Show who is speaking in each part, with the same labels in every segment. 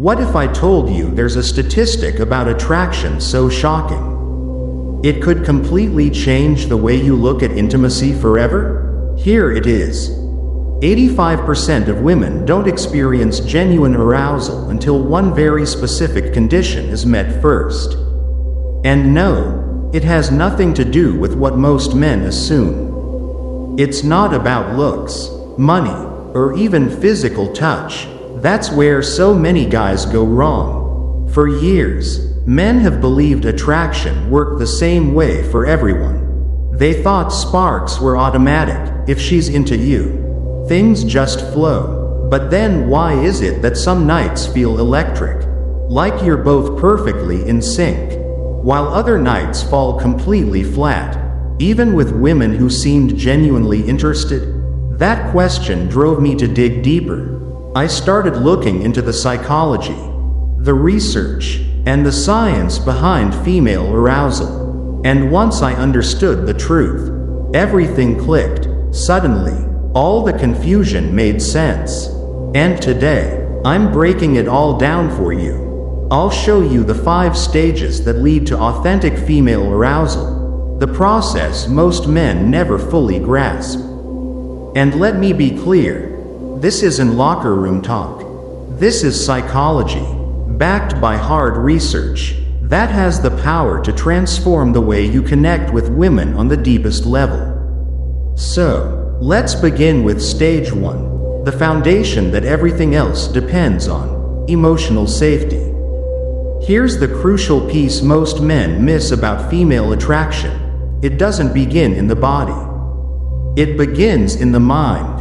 Speaker 1: What if I told you there's a statistic about attraction so shocking? It could completely change the way you look at intimacy forever? Here it is. 85% of women don't experience genuine arousal until one very specific condition is met first. And no, it has nothing to do with what most men assume. It's not about looks, money, or even physical touch. That's where so many guys go wrong. For years, men have believed attraction worked the same way for everyone. They thought sparks were automatic. If she's into you, things just flow. But then why is it that some nights feel electric, like you're both perfectly in sync, while other nights fall completely flat, even with women who seemed genuinely interested? That question drove me to dig deeper. I started looking into the psychology, the research, and the science behind female arousal. And once I understood the truth, everything clicked. Suddenly, all the confusion made sense. And today, I'm breaking it all down for you. I'll show you the 5 stages that lead to authentic female arousal, the process most men never fully grasp. And let me be clear, this isn't locker room talk. This is psychology, backed by hard research, that has the power to transform the way you connect with women on the deepest level. So, let's begin with stage 1, the foundation that everything else depends on: emotional safety. Here's the crucial piece most men miss about female attraction. It doesn't begin in the body. It begins in the mind.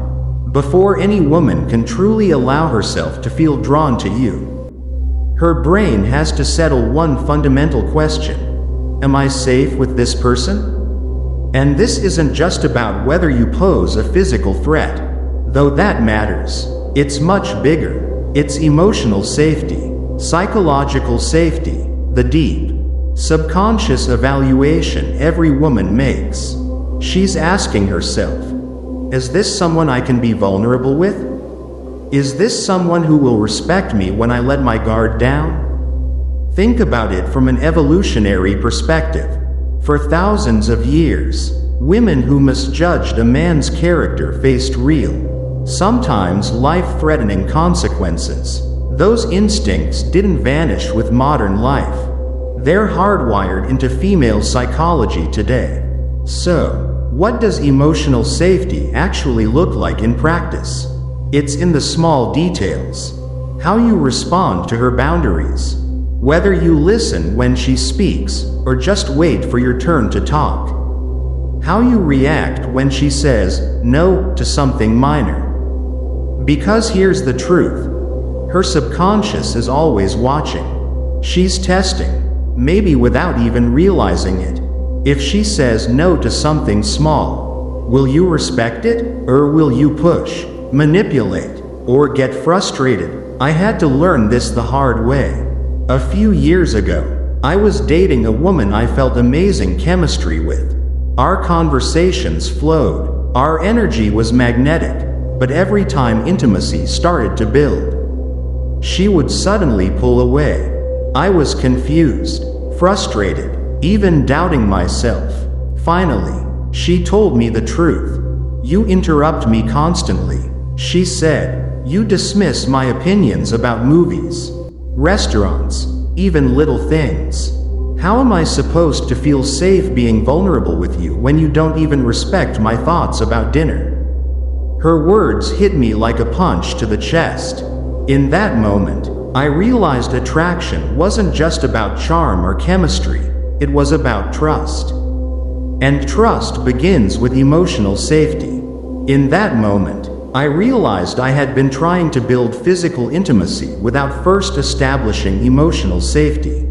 Speaker 1: Before any woman can truly allow herself to feel drawn to you, her brain has to settle one fundamental question: am I safe with this person? And this isn't just about whether you pose a physical threat, though that matters. It's much bigger. It's emotional safety, psychological safety, the deep, subconscious evaluation every woman makes. She's asking herself, is this someone I can be vulnerable with? Is this someone who will respect me when I let my guard down? Think about it from an evolutionary perspective. For thousands of years, women who misjudged a man's character faced real, sometimes life-threatening consequences. Those instincts didn't vanish with modern life. They're hardwired into female psychology today. So, what does emotional safety actually look like in practice? It's in the small details. How you respond to her boundaries. Whether you listen when she speaks, or just wait for your turn to talk. How you react when she says no to something minor. Because here's the truth. Her subconscious is always watching. She's testing, maybe without even realizing it. If she says no to something small, will you respect it, or will you push, manipulate, or get frustrated? I had to learn this the hard way. A few years ago, I was dating a woman I felt amazing chemistry with. Our conversations flowed, our energy was magnetic, but every time intimacy started to build, she would suddenly pull away. I was confused, frustrated, even doubting myself. Finally, she told me the truth. You interrupt me constantly, she said. You dismiss my opinions about movies, restaurants, even little things. How am I supposed to feel safe being vulnerable with you when you don't even respect my thoughts about dinner? Her words hit me like a punch to the chest. In that moment, I realized attraction wasn't just about charm or chemistry. It was about trust. And trust begins with emotional safety. In that moment, I realized I had been trying to build physical intimacy without first establishing emotional safety.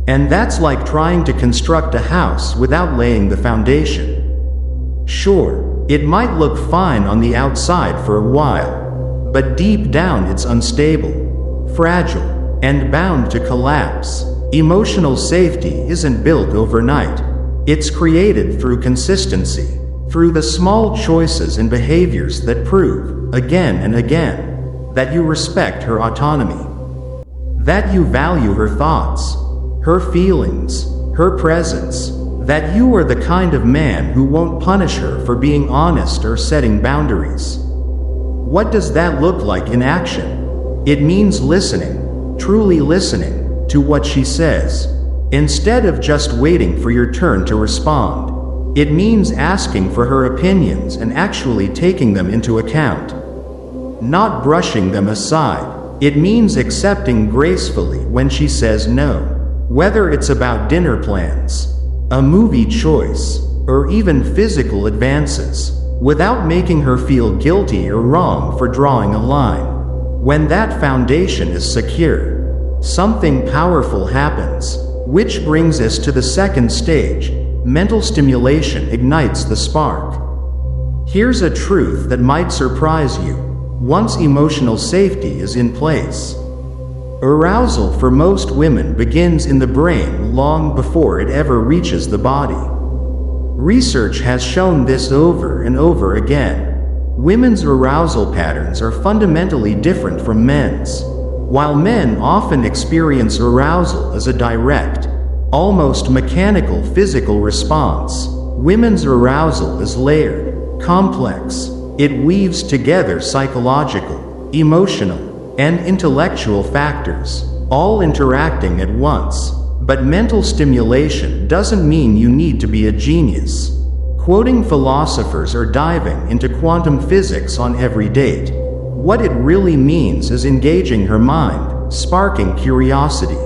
Speaker 1: And that's like trying to construct a house without laying the foundation. Sure, it might look fine on the outside for a while, but deep down it's unstable, fragile, and bound to collapse. Emotional safety isn't built overnight. It's created through consistency, through the small choices and behaviors that prove, again and again, that you respect her autonomy. that you value her thoughts, her feelings, her presence, that you are the kind of man who won't punish her for being honest or setting boundaries. What does that look like in action? It means listening, truly listening, to what she says, instead of just waiting for your turn to respond. It means asking for her opinions and actually taking them into account, not brushing them aside. It means accepting gracefully when she says no, whether it's about dinner plans, a movie choice, or even physical advances, without making her feel guilty or wrong for drawing a line. When that foundation is secure, something powerful happens, which brings us to the second stage. Mental stimulation ignites the spark. Here's a truth that might surprise you. Once emotional safety is in place, arousal for most women begins in the brain long before it ever reaches the body. Research has shown this over and over again. Women's arousal patterns are fundamentally different from men's. While men often experience arousal as a direct, almost mechanical physical response, women's arousal is layered, complex. It weaves together psychological, emotional, and intellectual factors, all interacting at once. But mental stimulation doesn't mean you need to be a genius. Quoting philosophers or diving into quantum physics on every date. What it really means is engaging her mind, sparking curiosity,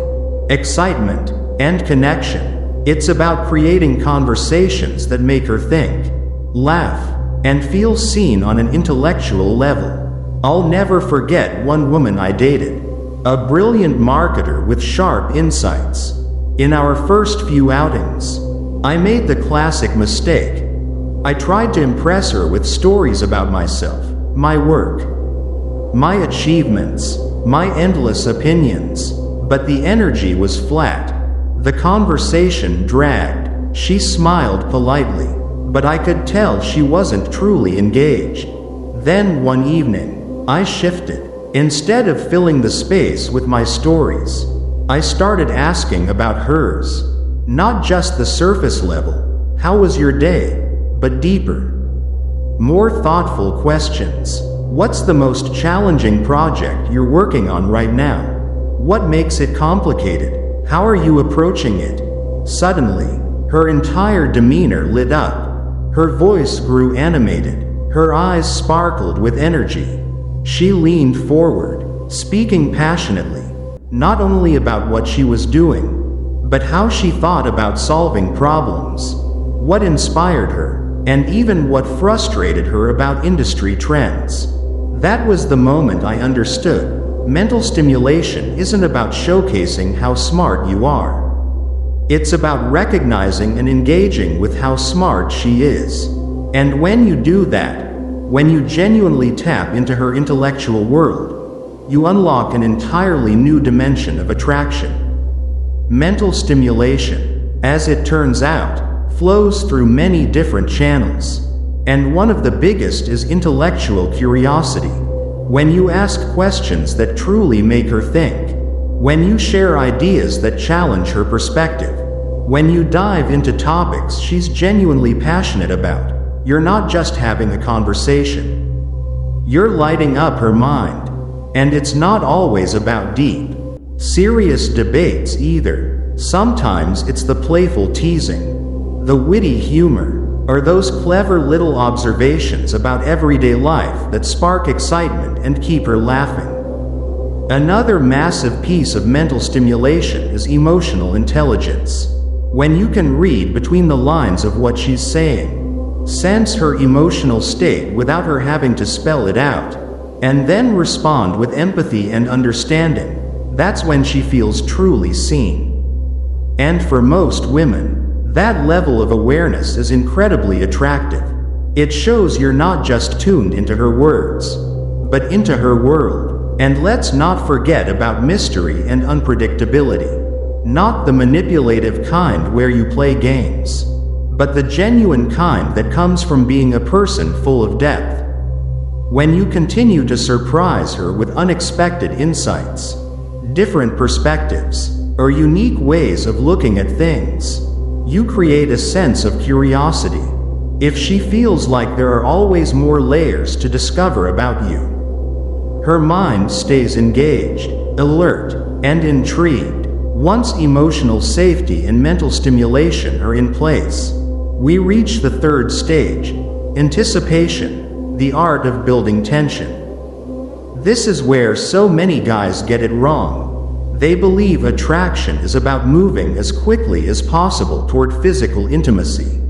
Speaker 1: excitement, and connection. It's about creating conversations that make her think, laugh, and feel seen on an intellectual level. I'll never forget one woman I dated, a brilliant marketer with sharp insights. In our first few outings, I made the classic mistake. I tried to impress her with stories about myself, my work, my achievements, my endless opinions, but the energy was flat. The conversation dragged. She smiled politely, but I could tell she wasn't truly engaged. Then one evening, I shifted. Instead of filling the space with my stories, I started asking about hers. Not just the surface level, how was your day, but deeper, more thoughtful questions. What's the most challenging project you're working on right now? What makes it complicated? How are you approaching it? Suddenly, her entire demeanor lit up. Her voice grew animated. Her eyes sparkled with energy. She leaned forward, speaking passionately, not only about what she was doing, but how she thought about solving problems, what inspired her, and even what frustrated her about industry trends. That was the moment I understood. Mental stimulation isn't about showcasing how smart you are. It's about recognizing and engaging with how smart she is. And when you do that, when you genuinely tap into her intellectual world, you unlock an entirely new dimension of attraction. Mental stimulation, as it turns out, flows through many different channels. And one of the biggest is intellectual curiosity. When you ask questions that truly make her think, when you share ideas that challenge her perspective, when you dive into topics she's genuinely passionate about, you're not just having a conversation. You're lighting up her mind. And it's not always about deep, serious debates either. Sometimes it's the playful teasing, the witty humor, or those clever little observations about everyday life that spark excitement and keep her laughing. Another massive piece of mental stimulation is emotional intelligence. When you can read between the lines of what she's saying, sense her emotional state without her having to spell it out, and then respond with empathy and understanding, that's when she feels truly seen. And for most women, that level of awareness is incredibly attractive. It shows you're not just tuned into her words, but into her world. And let's not forget about mystery and unpredictability. Not the manipulative kind where you play games, but the genuine kind that comes from being a person full of depth. When you continue to surprise her with unexpected insights, different perspectives, or unique ways of looking at things. You create a sense of curiosity. If she feels like there are always more layers to discover about you, her mind stays engaged, alert, and intrigued. Once emotional safety and mental stimulation are in place, we reach the third stage, anticipation, the art of building tension. This is where so many guys get it wrong. They believe attraction is about moving as quickly as possible toward physical intimacy.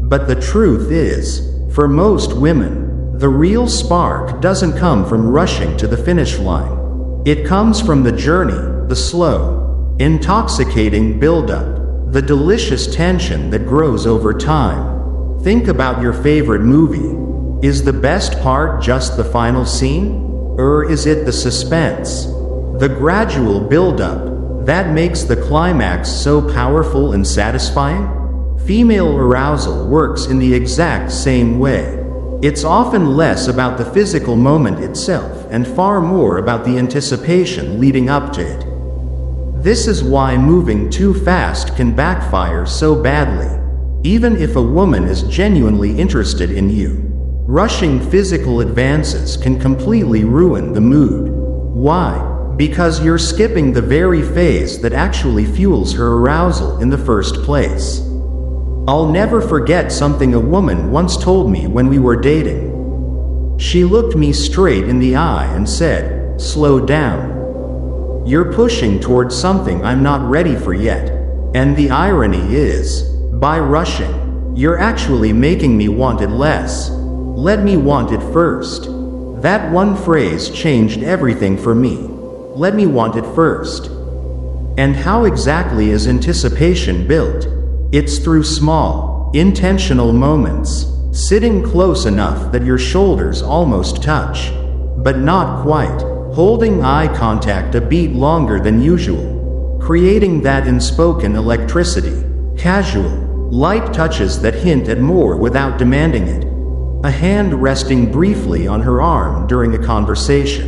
Speaker 1: But the truth is, for most women, the real spark doesn't come from rushing to the finish line. It comes from the journey, the slow, intoxicating buildup, the delicious tension that grows over time. Think about your favorite movie. Is the best part just the final scene? Or is it the suspense, the gradual buildup, that makes the climax so powerful and satisfying? Female arousal works in the exact same way. It's often less about the physical moment itself and far more about the anticipation leading up to it. This is why moving too fast can backfire so badly. Even if a woman is genuinely interested in you, rushing physical advances can completely ruin the mood. Why? Because you're skipping the very phase that actually fuels her arousal in the first place. I'll never forget something a woman once told me when we were dating. She looked me straight in the eye and said, "Slow down. You're pushing towards something I'm not ready for yet. And the irony is, by rushing, you're actually making me want it less. Let me want it first." That one phrase changed everything for me. Let me want it first. And how exactly is anticipation built? It's through small, intentional moments, sitting close enough that your shoulders almost touch, but not quite, holding eye contact a beat longer than usual, creating that unspoken electricity, casual, light touches that hint at more without demanding it, a hand resting briefly on her arm during a conversation,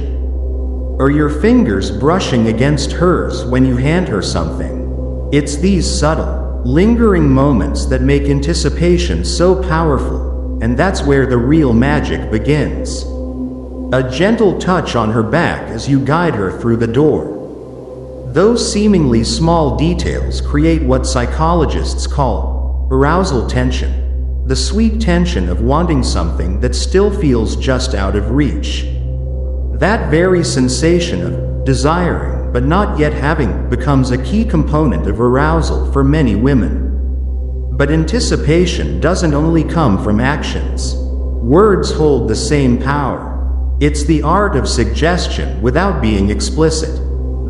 Speaker 1: or your fingers brushing against hers when you hand her something. It's these subtle, lingering moments that make anticipation so powerful, and that's where the real magic begins. A gentle touch on her back as you guide her through the door. Those seemingly small details create what psychologists call arousal tension, the sweet tension of wanting something that still feels just out of reach. That very sensation of desiring but not yet having becomes a key component of arousal for many women. But anticipation doesn't only come from actions. Words hold the same power. It's the art of suggestion without being explicit.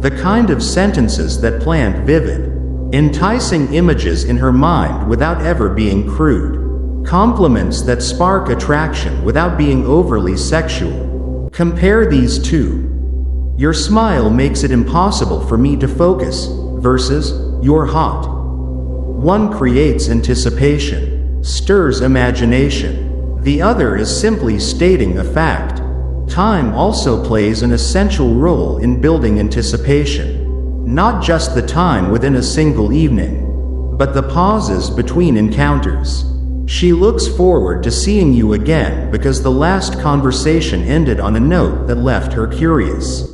Speaker 1: The kind of sentences that plant vivid, enticing images in her mind without ever being crude. Compliments that spark attraction without being overly sexual. Compare these two. "Your smile makes it impossible for me to focus," versus "You're hot." One creates anticipation, stirs imagination. The other is simply stating a fact. Time also plays an essential role in building anticipation. Not just the time within a single evening, but the pauses between encounters. She looks forward to seeing you again because the last conversation ended on a note that left her curious.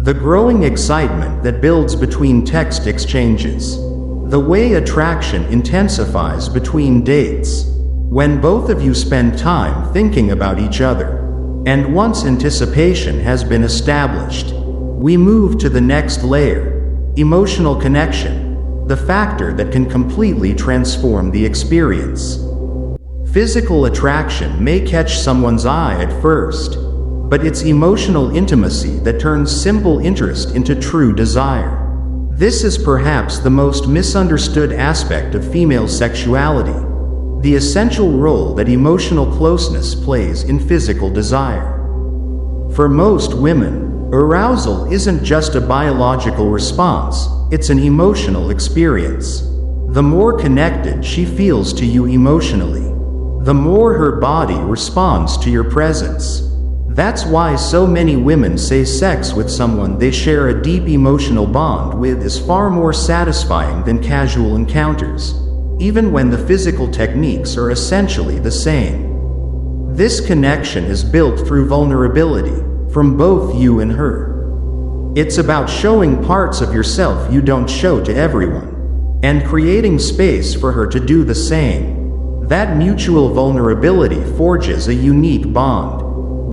Speaker 1: The growing excitement that builds between text exchanges. The way attraction intensifies between dates. When both of you spend time thinking about each other. And once anticipation has been established, we move to the next layer, emotional connection, the factor that can completely transform the experience. Physical attraction may catch someone's eye at first, but it's emotional intimacy that turns simple interest into true desire. This is perhaps the most misunderstood aspect of female sexuality. The essential role that emotional closeness plays in physical desire. For most women, arousal isn't just a biological response, it's an emotional experience. The more connected she feels to you emotionally, the more her body responds to your presence. That's why so many women say sex with someone they share a deep emotional bond with is far more satisfying than casual encounters, even when the physical techniques are essentially the same. This connection is built through vulnerability, from both you and her. It's about showing parts of yourself you don't show to everyone, and creating space for her to do the same. That mutual vulnerability forges a unique bond,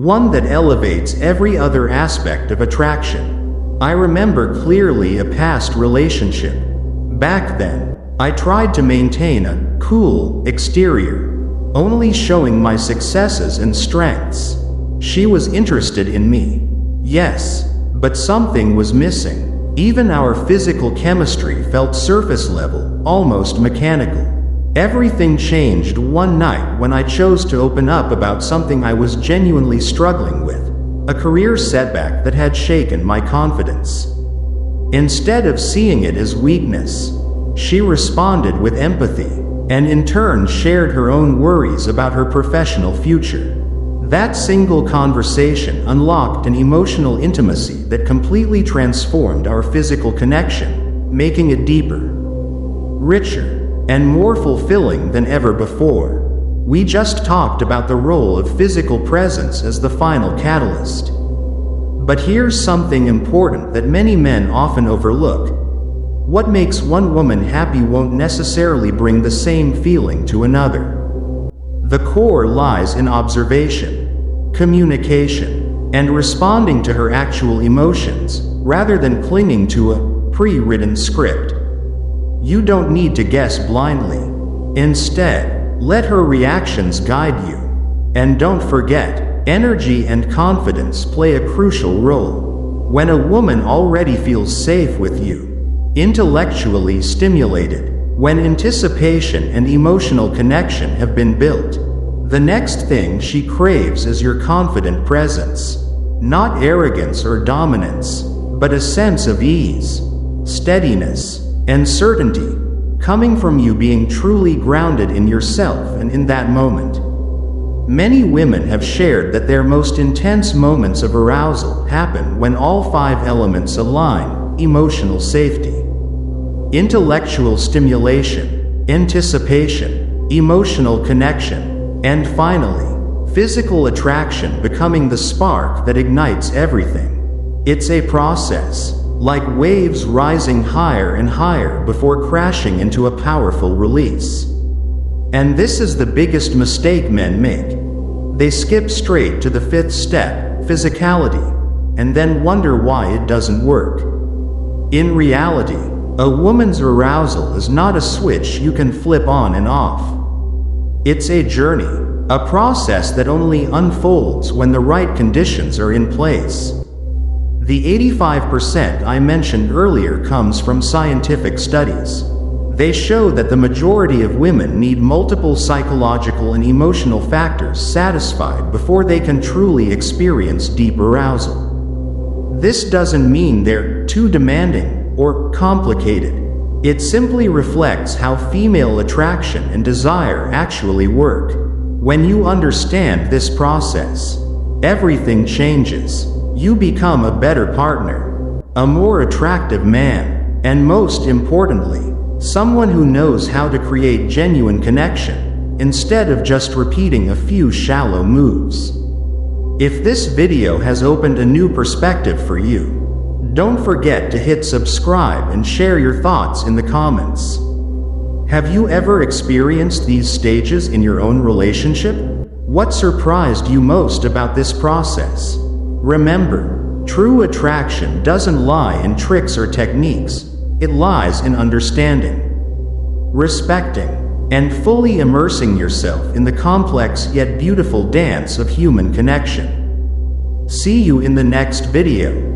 Speaker 1: one that elevates every other aspect of attraction. I remember clearly a past relationship. Back then, I tried to maintain a cool exterior, only showing my successes and strengths. She was interested in me, yes, but something was missing. Even our physical chemistry felt surface level, almost mechanical. Everything changed one night when I chose to open up about something I was genuinely struggling with, a career setback that had shaken my confidence. Instead of seeing it as weakness, she responded with empathy, and in turn shared her own worries about her professional future. That single conversation unlocked an emotional intimacy that completely transformed our physical connection, making it deeper, richer, and more fulfilling than ever before. We just talked about the role of physical presence as the final catalyst. But here's something important that many men often overlook. What makes one woman happy won't necessarily bring the same feeling to another. The core lies in observation, communication, and responding to her actual emotions, rather than clinging to a pre-written script. You don't need to guess blindly. Instead, let her reactions guide you. And don't forget, energy and confidence play a crucial role. When a woman already feels safe with you, intellectually stimulated, when anticipation and emotional connection have been built, the next thing she craves is your confident presence. Not arrogance or dominance, but a sense of ease, steadiness, and certainty, coming from you being truly grounded in yourself and in that moment. Many women have shared that their most intense moments of arousal happen when all 5 elements align: emotional safety, intellectual stimulation, anticipation, emotional connection, and finally, physical attraction becoming the spark that ignites everything. It's a process, like waves rising higher and higher before crashing into a powerful release. And this is the biggest mistake men make. They skip straight to the 5th step, physicality, and then wonder why it doesn't work. In reality, a woman's arousal is not a switch you can flip on and off. It's a journey, a process that only unfolds when the right conditions are in place. The 85% I mentioned earlier comes from scientific studies. They show that the majority of women need multiple psychological and emotional factors satisfied before they can truly experience deep arousal. This doesn't mean they're too demanding or complicated. It simply reflects how female attraction and desire actually work. When you understand this process, everything changes. You become a better partner, a more attractive man, and most importantly, someone who knows how to create genuine connection, instead of just repeating a few shallow moves. If this video has opened a new perspective for you, don't forget to hit subscribe and share your thoughts in the comments. Have you ever experienced these stages in your own relationship? What surprised you most about this process? Remember, true attraction doesn't lie in tricks or techniques. It lies in understanding, respecting, and fully immersing yourself in the complex yet beautiful dance of human connection. See you in the next video.